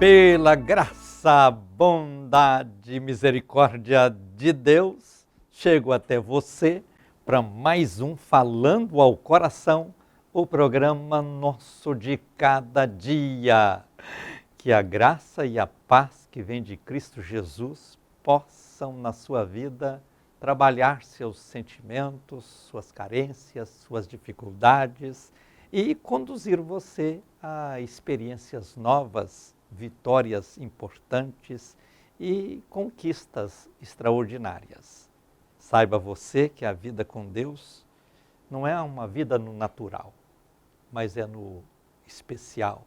Pela graça, bondade e misericórdia de Deus, chego até você para mais um Falando ao Coração, o programa nosso de cada dia. Que a graça e a paz que vem de Cristo Jesus possam na sua vida trabalhar seus sentimentos, suas carências, suas dificuldades e conduzir você a experiências novas, vitórias importantes e conquistas extraordinárias. Saiba você que a vida com Deus não é uma vida no natural, mas é no especial,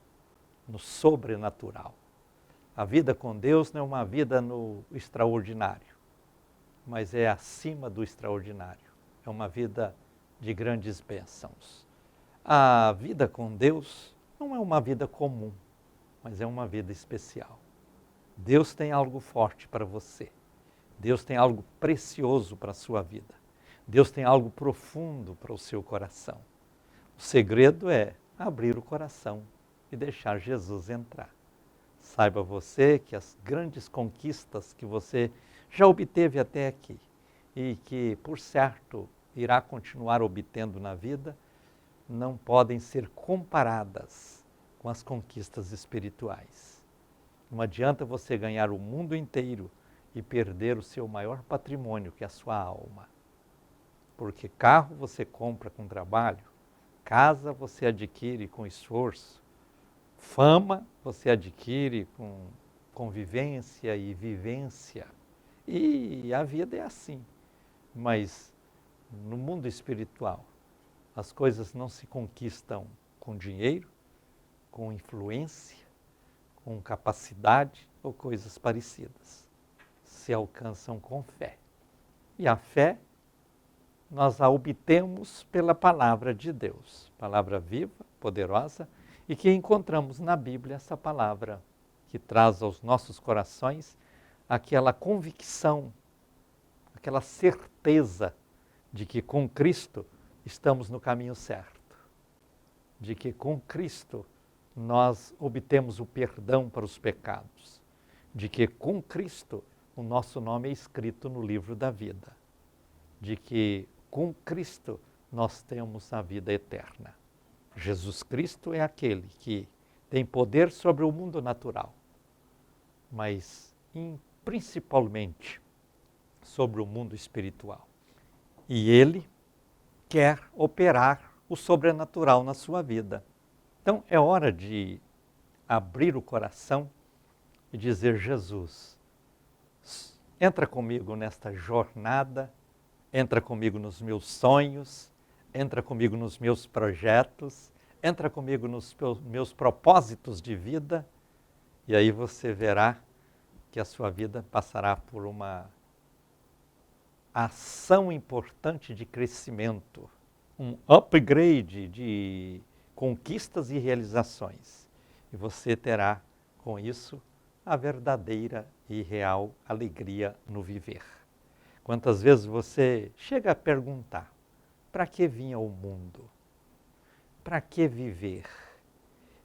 no sobrenatural. A vida com Deus não é uma vida no extraordinário, mas é acima do extraordinário. É uma vida de grandes bênçãos. A vida com Deus não é uma vida comum, mas é uma vida especial. Deus tem algo forte para você. Deus tem algo precioso para a sua vida. Deus tem algo profundo para o seu coração. O segredo é abrir o coração e deixar Jesus entrar. Saiba você que as grandes conquistas que você já obteve até aqui e que, por certo, irá continuar obtendo na vida, não podem ser comparadas com as conquistas espirituais. Não adianta você ganhar o mundo inteiro e perder o seu maior patrimônio, que é a sua alma. Porque carro você compra com trabalho, casa você adquire com esforço, fama você adquire com convivência e vivência. E a vida é assim. Mas no mundo espiritual, as coisas não se conquistam com dinheiro, com influência, com capacidade ou coisas parecidas. Se alcançam com fé. E a fé nós a obtemos pela palavra de Deus. Palavra viva, poderosa, e que encontramos na Bíblia essa palavra que traz aos nossos corações aquela convicção, aquela certeza de que com Cristo estamos no caminho certo, de que com Cristo nós obtemos o perdão para os pecados, de que com Cristo o nosso nome é escrito no livro da vida, de que com Cristo nós temos a vida eterna. Jesus Cristo é aquele que tem poder sobre o mundo natural, mas principalmente sobre o mundo espiritual. E Ele quer operar o sobrenatural na sua vida. Então é hora de abrir o coração e dizer: Jesus, entra comigo nesta jornada, entra comigo nos meus sonhos, entra comigo nos meus projetos, entra comigo nos meus propósitos de vida, e aí você verá que a sua vida passará por uma ação importante de crescimento, um upgrade de conquistas e realizações. E você terá, com isso, a verdadeira e real alegria no viver. Quantas vezes você chega a perguntar: para que vim ao mundo? Para que viver?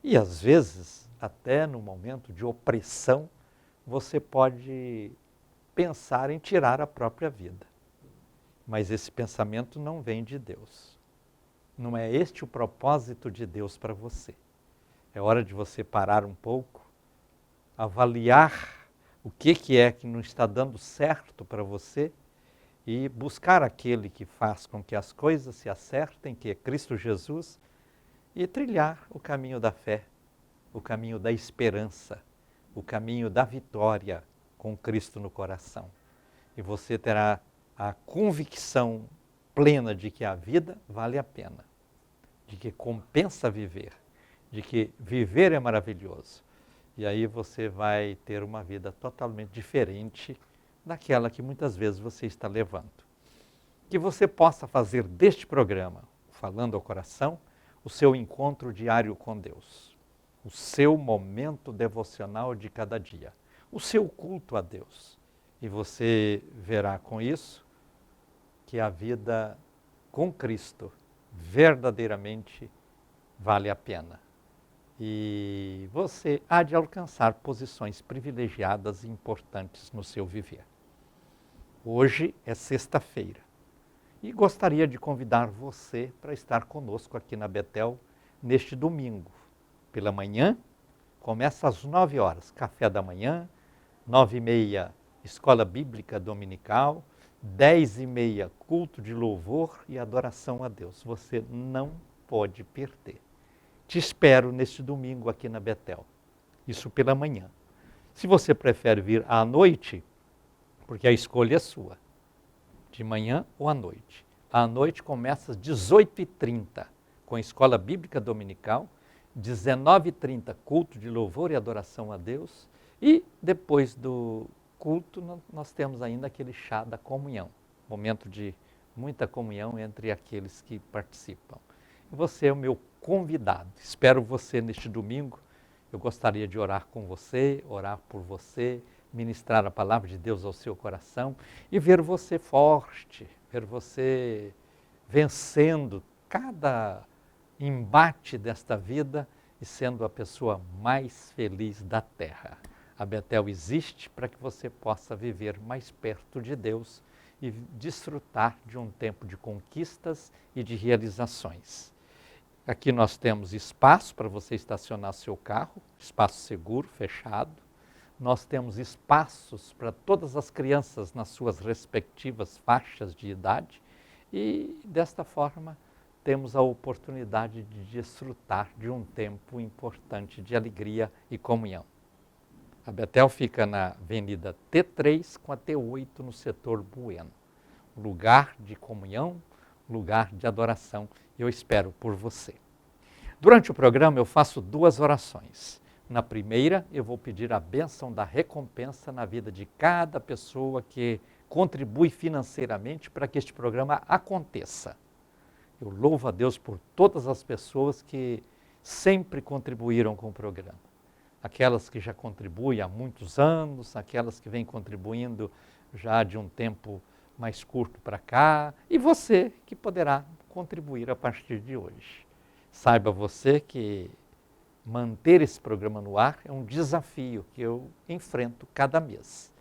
E às vezes, até no momento de opressão, você pode pensar em tirar a própria vida. Mas esse pensamento não vem de Deus. Não é este o propósito de Deus para você. É hora de você parar um pouco, avaliar o que é que não está dando certo para você e buscar aquele que faz com que as coisas se acertem, que é Cristo Jesus, e trilhar o caminho da fé, o caminho da esperança, o caminho da vitória com Cristo no coração. E você terá a convicção plena de que a vida vale a pena, de que compensa viver, de que viver é maravilhoso. E aí você vai ter uma vida totalmente diferente daquela que muitas vezes você está levando. Que você possa fazer deste programa, Falando ao Coração, o seu encontro diário com Deus, o seu momento devocional de cada dia, o seu culto a Deus. E você verá com isso que a vida com Cristo verdadeiramente vale a pena. e você há de alcançar posições privilegiadas e importantes no seu viver. Hoje é sexta-feira e gostaria de convidar você para estar conosco aqui na Betel neste domingo. Pela manhã, começa às 9 horas, café da manhã, 9h30, escola bíblica dominical, 10h30, culto de louvor e adoração a Deus. Você não pode perder. Te espero neste domingo aqui na Betel, isso pela manhã. Se você prefere vir à noite, porque a escolha é sua, de manhã ou à noite. À noite começa às 18h30, com a escola bíblica dominical, 19h30, culto de louvor e adoração a Deus, e depois do culto nós temos ainda aquele chá da comunhão, momento de muita comunhão entre aqueles que participam. Você é o meu convidado, espero você neste domingo. Eu gostaria de orar com você, orar por você, ministrar a palavra de Deus ao seu coração e ver você forte, ver você vencendo cada embate desta vida e sendo a pessoa mais feliz da terra. A Betel existe para que você possa viver mais perto de Deus e desfrutar de um tempo de conquistas e de realizações. Aqui nós temos espaço para você estacionar seu carro, espaço seguro, fechado. Nós temos espaços para todas as crianças nas suas respectivas faixas de idade e, desta forma, temos a oportunidade de desfrutar de um tempo importante de alegria e comunhão. A Betel fica na Avenida T3 com a T8 no setor Bueno. Lugar de comunhão, lugar de adoração. Eu espero por você. Durante o programa eu faço 2 orações. Na primeira, eu vou pedir a bênção da recompensa na vida de cada pessoa que contribui financeiramente para que este programa aconteça. Eu louvo a Deus por todas as pessoas que sempre contribuíram com o programa. Aquelas que já contribuem há muitos anos, aquelas que vêm contribuindo já de um tempo mais curto para cá, e você que poderá contribuir a partir de hoje. Saiba você que manter esse programa no ar é um desafio que eu enfrento cada mês.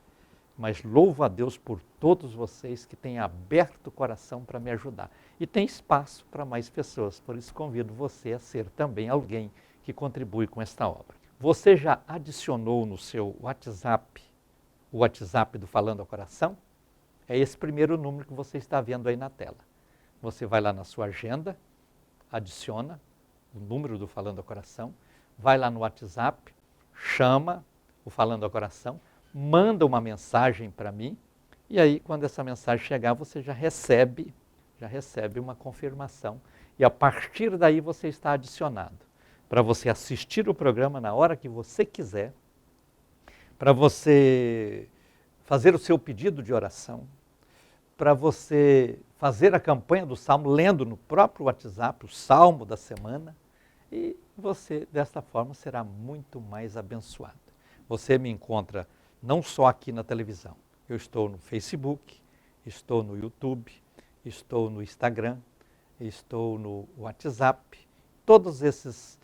Mas louvo a Deus por todos vocês que têm aberto o coração para me ajudar. E tem espaço para mais pessoas, por isso convido você a ser também alguém que contribui com esta obra. Você já adicionou no seu WhatsApp, o WhatsApp do Falando ao Coração? É esse primeiro número que você está vendo aí na tela. Você vai lá na sua agenda, adiciona o número do Falando ao Coração, vai lá no WhatsApp, chama o Falando ao Coração, manda uma mensagem para mim, e aí quando essa mensagem chegar você já recebe uma confirmação, e a partir daí você está adicionado, para você assistir o programa na hora que você quiser, para você fazer o seu pedido de oração, para você fazer a campanha do Salmo, lendo no próprio WhatsApp o Salmo da semana, e você, desta forma, será muito mais abençoado. Você me encontra não só aqui na televisão, eu estou no Facebook, estou no YouTube, estou no Instagram, estou no WhatsApp. Todos esses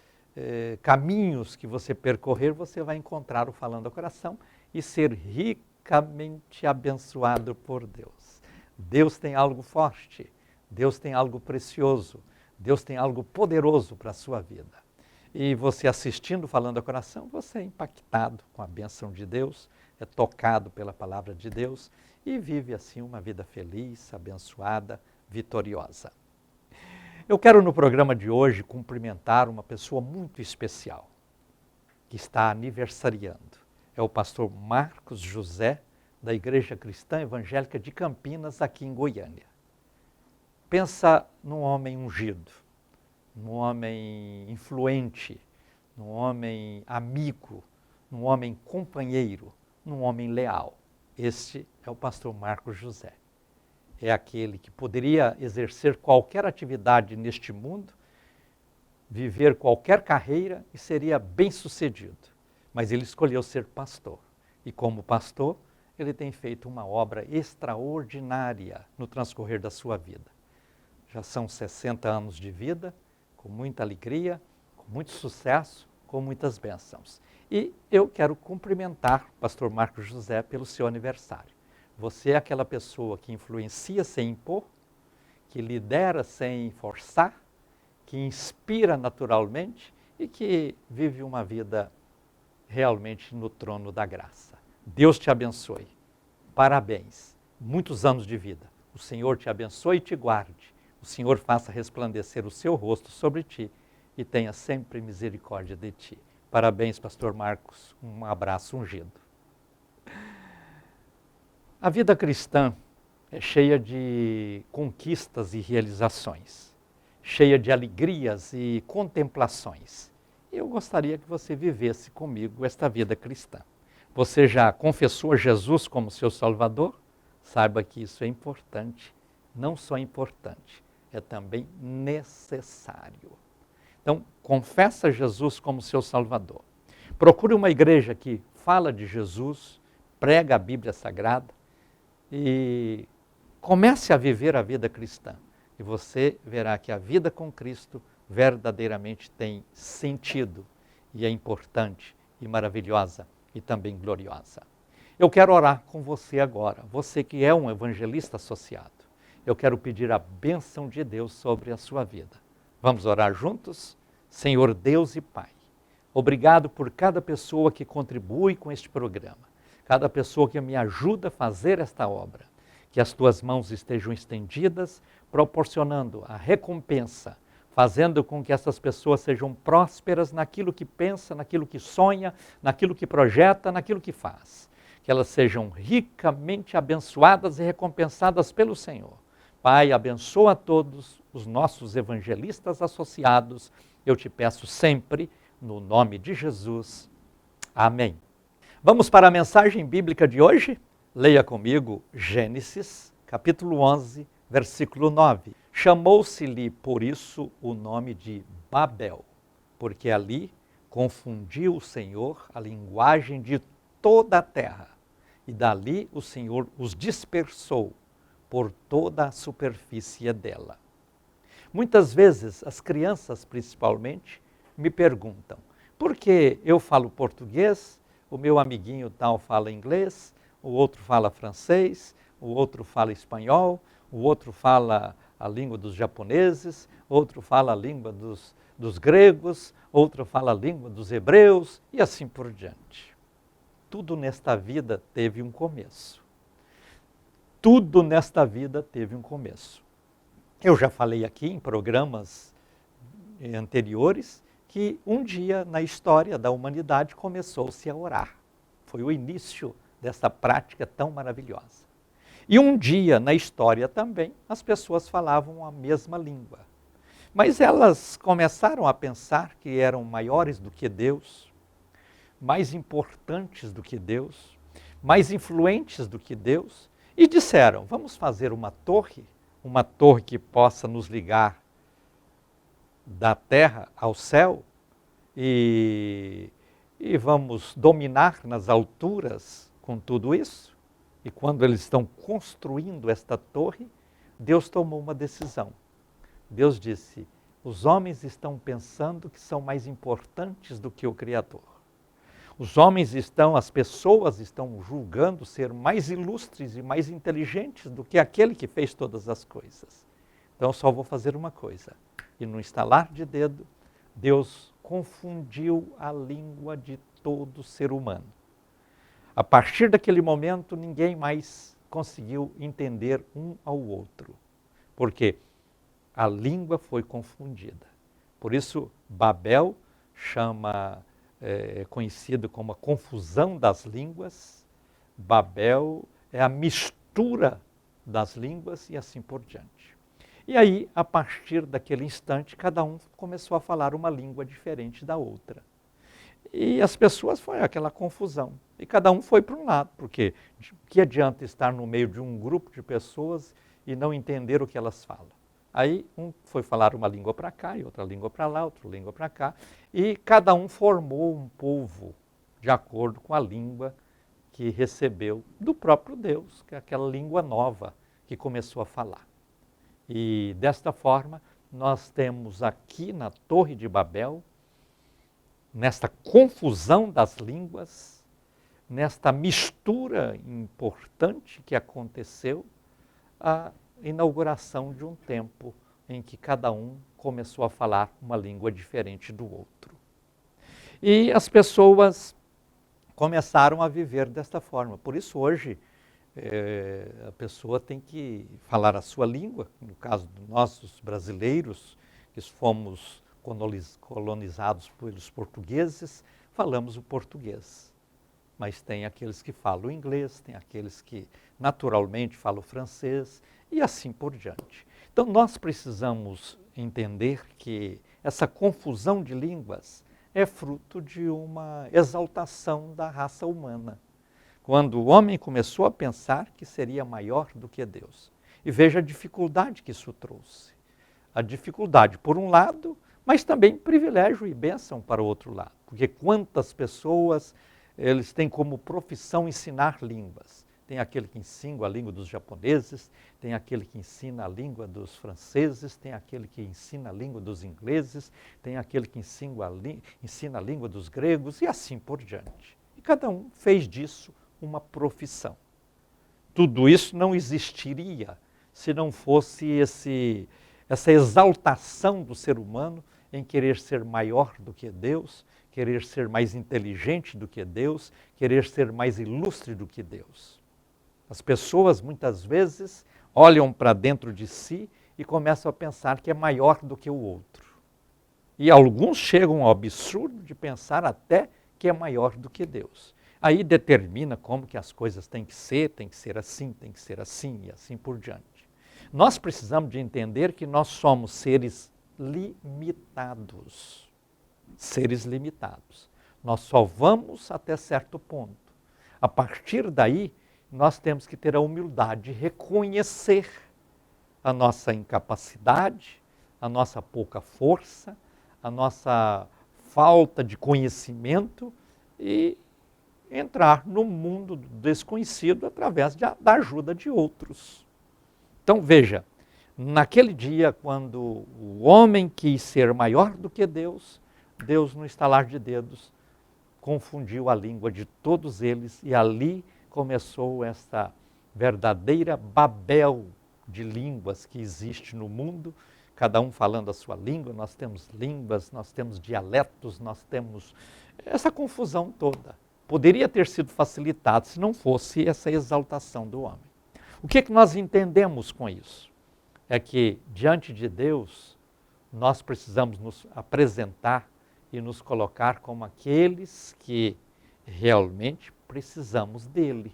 caminhos que você percorrer, você vai encontrar o Falando ao Coração e ser ricamente abençoado por Deus. Deus tem algo forte, Deus tem algo precioso, Deus tem algo poderoso para a sua vida. E você assistindo Falando ao Coração, você é impactado com a bênção de Deus, é tocado pela palavra de Deus e vive assim uma vida feliz, abençoada, vitoriosa. Eu quero no programa de hoje cumprimentar uma pessoa muito especial, que está aniversariando. É o pastor Marcos José, da Igreja Cristã Evangélica de Campinas, aqui em Goiânia. Pensa num homem ungido, num homem influente, num homem amigo, num homem companheiro, num homem leal. Este é o pastor Marcos José. É aquele que poderia exercer qualquer atividade neste mundo, viver qualquer carreira e seria bem-sucedido. Mas ele escolheu ser pastor. E como pastor, ele tem feito uma obra extraordinária no transcorrer da sua vida. Já são 60 anos de vida, com muita alegria, com muito sucesso, com muitas bênçãos. E eu quero cumprimentar o pastor Marcos José pelo seu aniversário. Você é aquela pessoa que influencia sem impor, que lidera sem forçar, que inspira naturalmente e que vive uma vida realmente no trono da graça. Deus te abençoe. Parabéns. Muitos anos de vida. O Senhor te abençoe e te guarde. O Senhor faça resplandecer o seu rosto sobre ti e tenha sempre misericórdia de ti. Parabéns, pastor Marcos. Um abraço ungido. A vida cristã é cheia de conquistas e realizações, cheia de alegrias e contemplações. Eu gostaria que você vivesse comigo esta vida cristã. Você já confessou Jesus como seu Salvador? Saiba que isso é importante. Não só importante, é também necessário. Então, confessa Jesus como seu Salvador. Procure uma igreja que fala de Jesus, prega a Bíblia Sagrada e comece a viver a vida cristã. E você verá que a vida com Cristo verdadeiramente tem sentido e é importante e maravilhosa e também gloriosa. Eu quero orar com você agora, você que é um evangelista associado. Eu quero pedir a bênção de Deus sobre a sua vida. Vamos orar juntos? Senhor Deus e Pai, obrigado por cada pessoa que contribui com este programa, cada pessoa que me ajuda a fazer esta obra. Que as tuas mãos estejam estendidas, proporcionando a recompensa, fazendo com que essas pessoas sejam prósperas naquilo que pensa, naquilo que sonha, naquilo que projeta, naquilo que faz. Que elas sejam ricamente abençoadas e recompensadas pelo Senhor. Pai, abençoa todos os nossos evangelistas associados. Eu te peço sempre, no nome de Jesus. Amém. Vamos para a mensagem bíblica de hoje? Leia comigo Gênesis, capítulo 11, versículo 9. Chamou-se-lhe por isso o nome de Babel, porque ali confundiu o Senhor a linguagem de toda a terra, e dali o Senhor os dispersou por toda a superfície dela. Muitas vezes as crianças, principalmente, me perguntam: por que eu falo português, o meu amiguinho tal fala inglês, o outro fala francês, o outro fala espanhol, o outro fala a língua dos japoneses, outro fala a língua dos gregos, outro fala a língua dos hebreus e assim por diante. Tudo nesta vida teve um começo. Tudo nesta vida teve um começo. Eu já falei aqui em programas anteriores que um dia na história da humanidade começou-se a orar. Foi o início dessa prática tão maravilhosa. E um dia na história também as pessoas falavam a mesma língua. Mas elas começaram a pensar que eram maiores do que Deus, mais importantes do que Deus, mais influentes do que Deus, e disseram: vamos fazer uma torre que possa nos ligar da terra ao céu e vamos dominar nas alturas com tudo isso. E quando eles estão construindo esta torre, Deus tomou uma decisão. Deus disse: os homens estão pensando que são mais importantes do que o Criador. Os homens as pessoas estão julgando ser mais ilustres e mais inteligentes do que aquele que fez todas as coisas. Então eu só vou fazer uma coisa. E no estalar de dedo, Deus confundiu a língua de todo ser humano. A partir daquele momento, ninguém mais conseguiu entender um ao outro, porque a língua foi confundida. Por isso, Babel é conhecido como a confusão das línguas. Babel é a mistura das línguas e assim por diante. E aí, a partir daquele instante, cada um começou a falar uma língua diferente da outra. E as pessoas, foi aquela confusão. E cada um foi para um lado, porque que adianta estar no meio de um grupo de pessoas e não entender o que elas falam? Aí um foi falar uma língua para cá, e outra língua para lá, outra língua para cá, e cada um formou um povo de acordo com a língua que recebeu do próprio Deus, que é aquela língua nova que começou a falar. E desta forma, nós temos aqui na Torre de Babel nesta confusão das línguas, nesta mistura importante que aconteceu, a inauguração de um tempo em que cada um começou a falar uma língua diferente do outro. E as pessoas começaram a viver desta forma. Por isso hoje a pessoa tem que falar a sua língua. No caso de nós, os brasileiros, que fomos colonizados pelos portugueses, falamos o português. Mas tem aqueles que falam inglês, tem aqueles que naturalmente falam francês e assim por diante. Então nós precisamos entender que essa confusão de línguas é fruto de uma exaltação da raça humana. Quando o homem começou a pensar que seria maior do que Deus. E veja a dificuldade que isso trouxe. A dificuldade, por um lado, mas também privilégio e bênção para o outro lado. Porque quantas pessoas eles têm como profissão ensinar línguas. Tem aquele que ensina a língua dos japoneses, tem aquele que ensina a língua dos franceses, tem aquele que ensina a língua dos ingleses, tem aquele que ensina a língua dos gregos e assim por diante. E cada um fez disso uma profissão. Tudo isso não existiria se não fosse essa exaltação do ser humano em querer ser maior do que Deus, querer ser mais inteligente do que Deus, querer ser mais ilustre do que Deus. As pessoas muitas vezes olham para dentro de si e começam a pensar que é maior do que o outro. E alguns chegam ao absurdo de pensar até que é maior do que Deus. Aí determina como que as coisas têm que ser assim e assim por diante. Nós precisamos de entender que nós somos seres limitados. Seres limitados. Nós só vamos até certo ponto. A partir daí, nós temos que ter a humildade de reconhecer a nossa incapacidade, a nossa pouca força, a nossa falta de conhecimento e entrar no mundo desconhecido através da ajuda de outros. Então veja, naquele dia quando o homem quis ser maior do que Deus, Deus no estalar de dedos confundiu a língua de todos eles e ali começou esta verdadeira Babel de línguas que existe no mundo, cada um falando a sua língua, nós temos línguas, nós temos dialetos, nós temos essa confusão toda. Poderia ter sido facilitado se não fosse essa exaltação do homem. O que nós entendemos com isso? É que, diante de Deus, nós precisamos nos apresentar e nos colocar como aqueles que realmente precisamos dele.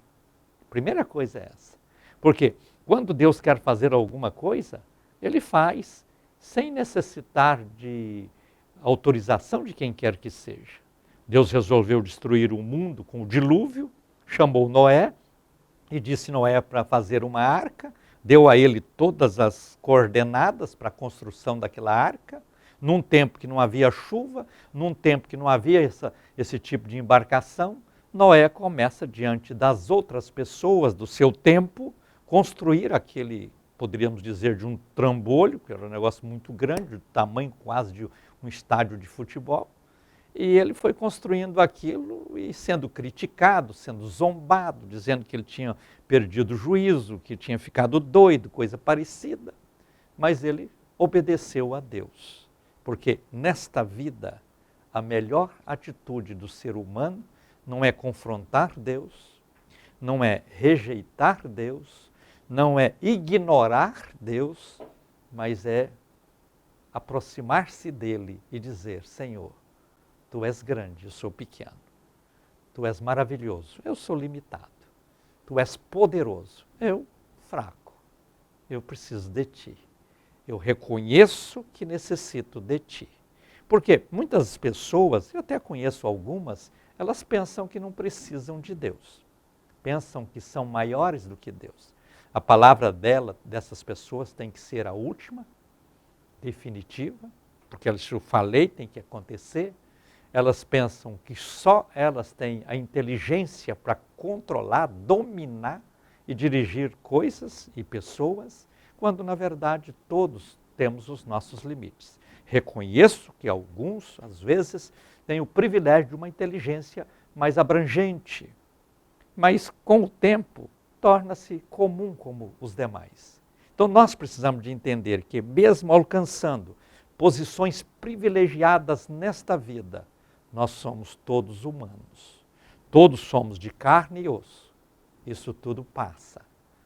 A primeira coisa é essa. Porque quando Deus quer fazer alguma coisa, ele faz sem necessitar de autorização de quem quer que seja. Deus resolveu destruir o mundo com o dilúvio, chamou Noé e disse Noé para fazer uma arca, deu a ele todas as coordenadas para a construção daquela arca, num tempo que não havia chuva, num tempo que não havia esse tipo de embarcação. Noé começa, diante das outras pessoas do seu tempo, construir aquele, poderíamos dizer, de um trambolho, que era um negócio muito grande, do tamanho quase de um estádio de futebol. E ele foi construindo aquilo e sendo criticado, sendo zombado, dizendo que ele tinha perdido o juízo, que tinha ficado doido, coisa parecida. Mas ele obedeceu a Deus. Porque nesta vida, a melhor atitude do ser humano não é confrontar Deus, não é rejeitar Deus, não é ignorar Deus, mas é aproximar-se dele e dizer, Senhor, Tu és grande, eu sou pequeno. Tu és maravilhoso, eu sou limitado. Tu és poderoso, eu fraco. Eu preciso de Ti. Eu reconheço que necessito de Ti. Porque muitas pessoas, eu até conheço algumas, elas pensam que não precisam de Deus. Pensam que são maiores do que Deus. A palavra dessas pessoas tem que ser a última, definitiva, porque eu falei, tem que acontecer. Elas pensam que só elas têm a inteligência para controlar, dominar e dirigir coisas e pessoas, quando na verdade todos temos os nossos limites. Reconheço que alguns, às vezes, têm o privilégio de uma inteligência mais abrangente, mas com o tempo torna-se comum como os demais. Então nós precisamos de entender que mesmo alcançando posições privilegiadas nesta vida, nós somos todos humanos. Todos somos de carne e osso. Isso tudo passa.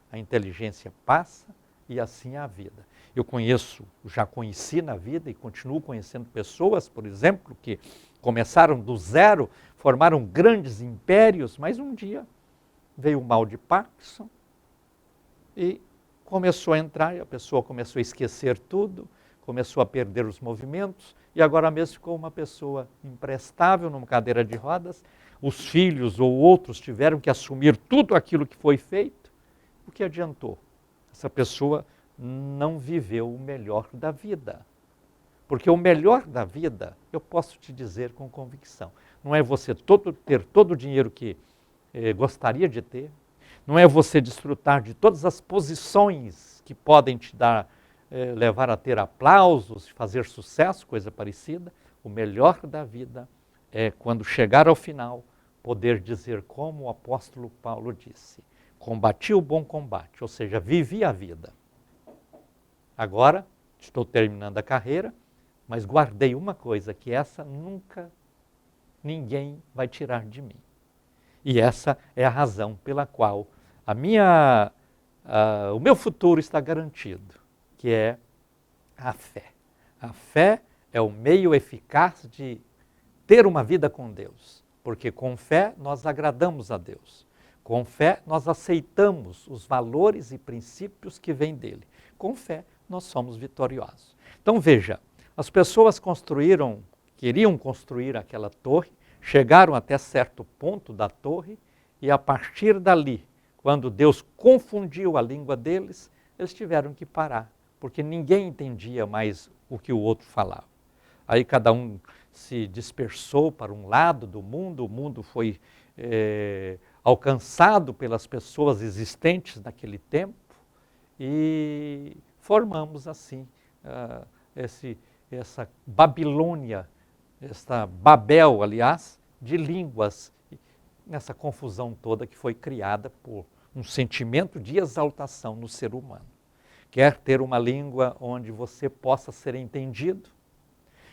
A inteligência passa e assim é a vida. Eu já conheci na vida e continuo conhecendo pessoas, por exemplo, que começaram do zero, formaram grandes impérios, mas um dia veio o mal de Parkinson e começou a entrar, e a pessoa começou a esquecer tudo, começou a perder os movimentos, e agora mesmo ficou uma pessoa imprestável numa cadeira de rodas. Os filhos ou outros tiveram que assumir tudo aquilo que foi feito. O que adiantou? Essa pessoa não viveu o melhor da vida. Porque o melhor da vida, eu posso te dizer com convicção, não é você ter todo o dinheiro que gostaria de ter, não é você desfrutar de todas as posições que podem te dar, levar a ter aplausos, fazer sucesso, coisa parecida. O melhor da vida é quando chegar ao final, poder dizer como o apóstolo Paulo disse, combati o bom combate, ou seja, vivi a vida. Agora estou terminando a carreira, mas guardei uma coisa, que essa nunca ninguém vai tirar de mim. E essa é a razão pela qual o meu futuro está garantido, que é a fé. A fé é o meio eficaz de ter uma vida com Deus, porque com fé nós agradamos a Deus. Com fé nós aceitamos os valores e princípios que vêm dele. Com fé nós somos vitoriosos. Então veja, as pessoas queriam construir aquela torre, chegaram até certo ponto da torre e a partir dali, quando Deus confundiu a língua deles, eles tiveram que parar, porque ninguém entendia mais o que o outro falava. Aí cada um se dispersou para um lado do mundo, o mundo foi alcançado pelas pessoas existentes naquele tempo e formamos assim essa Babilônia, esta Babel, aliás, de línguas, nessa confusão toda que foi criada por um sentimento de exaltação no ser humano. Quer ter uma língua onde você possa ser entendido,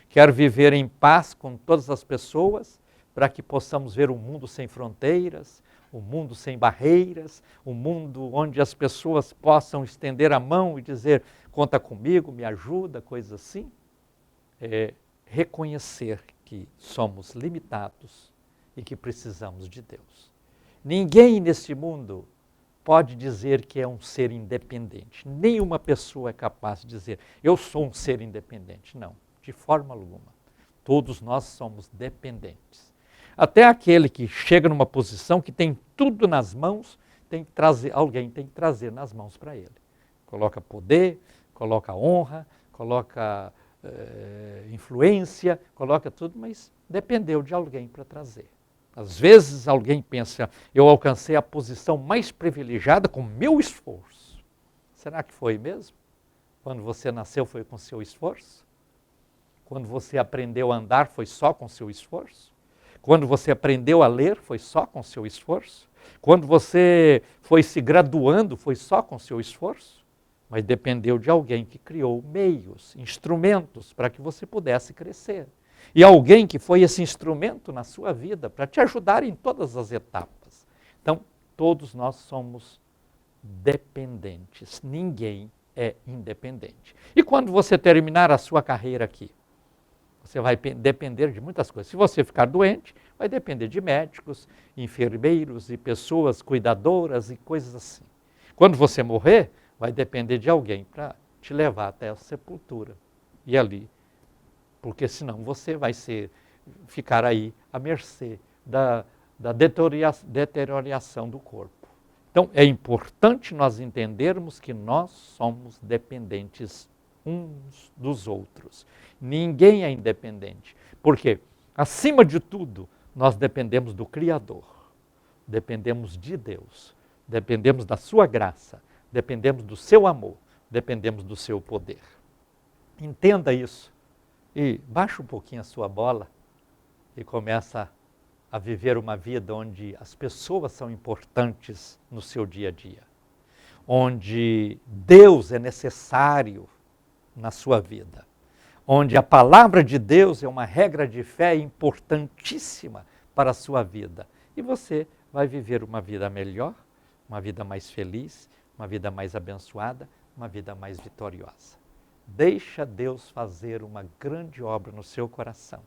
quer viver em paz com todas as pessoas, para que possamos ver um mundo sem fronteiras, um mundo sem barreiras, um mundo onde as pessoas possam estender a mão e dizer, conta comigo, me ajuda, coisas assim. Reconhecer que somos limitados e que precisamos de Deus. Ninguém neste mundo pode dizer que é um ser independente. Nenhuma pessoa é capaz de dizer, eu sou um ser independente. Não, de forma alguma. Todos nós somos dependentes. Até aquele que chega numa posição que tem tudo nas mãos, alguém tem que trazer nas mãos para ele. Coloca poder, coloca honra, coloca influência, coloca tudo, mas dependeu de alguém para trazer. Às vezes alguém pensa, eu alcancei a posição mais privilegiada com meu esforço. Será que foi mesmo? Quando você nasceu foi com seu esforço? Quando você aprendeu a andar foi só com seu esforço? Quando você aprendeu a ler foi só com seu esforço? Quando você foi se graduando foi só com seu esforço? Mas dependeu de alguém que criou meios, instrumentos para que você pudesse crescer. E alguém que foi esse instrumento na sua vida para te ajudar em todas as etapas. Então, todos nós somos dependentes. Ninguém é independente. E quando você terminar a sua carreira aqui, você vai depender de muitas coisas. Se você ficar doente, vai depender de médicos, enfermeiros e pessoas cuidadoras e coisas assim. Quando você morrer, vai depender de alguém para te levar até a sepultura. E ali, porque senão você vai ficar aí à mercê da deterioração do corpo. Então, é importante nós entendermos que nós somos dependentes uns dos outros. Ninguém é independente. Por quê? Acima de tudo, nós dependemos do Criador. Dependemos de Deus. Dependemos da sua graça. Dependemos do seu amor. Dependemos do seu poder. Entenda isso. e baixa um pouquinho a sua bola e começa a viver uma vida onde as pessoas são importantes no seu dia a dia, onde Deus é necessário na sua vida, onde a palavra de Deus é uma regra de fé importantíssima para a sua vida. E você vai viver uma vida melhor, uma vida mais feliz, uma vida mais abençoada, uma vida mais vitoriosa. Deixa Deus fazer uma grande obra no seu coração,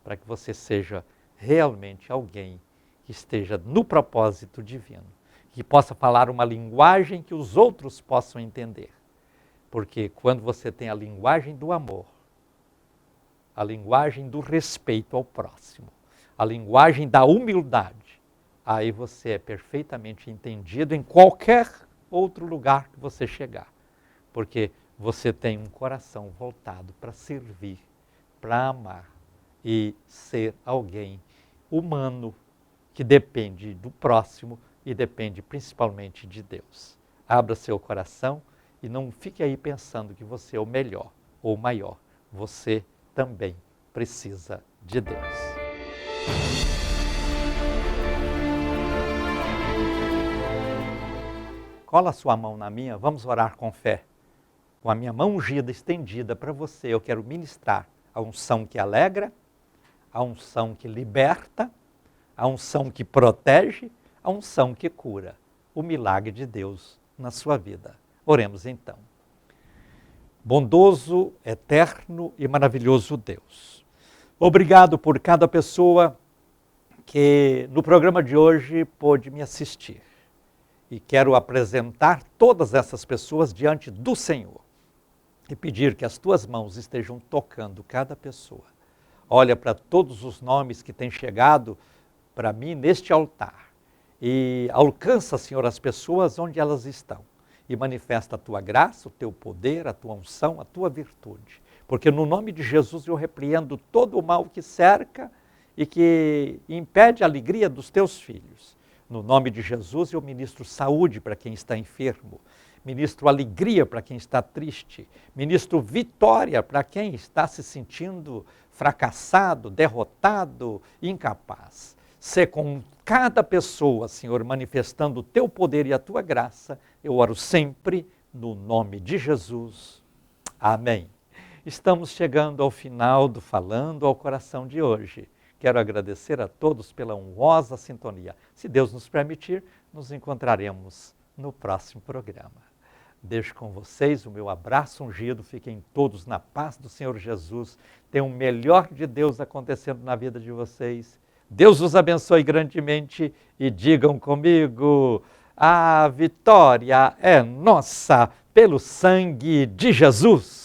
para que você seja realmente alguém que esteja no propósito divino, que possa falar uma linguagem que os outros possam entender. Porque quando você tem a linguagem do amor, a linguagem do respeito ao próximo, a linguagem da humildade, aí você é perfeitamente entendido em qualquer outro lugar que você chegar. Porque você tem um coração voltado para servir, para amar e ser alguém humano que depende do próximo e depende principalmente de Deus. Abra seu coração e não fique aí pensando que você é o melhor ou o maior. Você também precisa de Deus. Cola a sua mão na minha, vamos orar com fé. Com a minha mão ungida, estendida para você, eu quero ministrar a unção que alegra, a unção que liberta, a unção que protege, a unção que cura. O milagre de Deus na sua vida. Oremos então. Bondoso, eterno e maravilhoso Deus, obrigado por cada pessoa que no programa de hoje pôde me assistir. E quero apresentar todas essas pessoas diante do Senhor e pedir que as tuas mãos estejam tocando cada pessoa. Olha para todos os nomes que têm chegado para mim neste altar e alcança, Senhor, as pessoas onde elas estão e manifesta a tua graça, o teu poder, a tua unção, a tua virtude. Porque no nome de Jesus eu repreendo todo o mal que cerca e que impede a alegria dos teus filhos. No nome de Jesus eu ministro saúde para quem está enfermo, ministro alegria para quem está triste, ministro vitória para quem está se sentindo fracassado, derrotado, incapaz. Sê com cada pessoa, Senhor, manifestando o teu poder e a tua graça, eu oro sempre no nome de Jesus. Amém. Estamos chegando ao final do Falando ao Coração de hoje. Quero agradecer a todos pela honrosa sintonia. Se Deus nos permitir, nos encontraremos no próximo programa. Deixo com vocês o meu abraço ungido. Fiquem todos na paz do Senhor Jesus. Tenham o melhor de Deus acontecendo na vida de vocês. Deus os abençoe grandemente e digam comigo, a vitória é nossa pelo sangue de Jesus.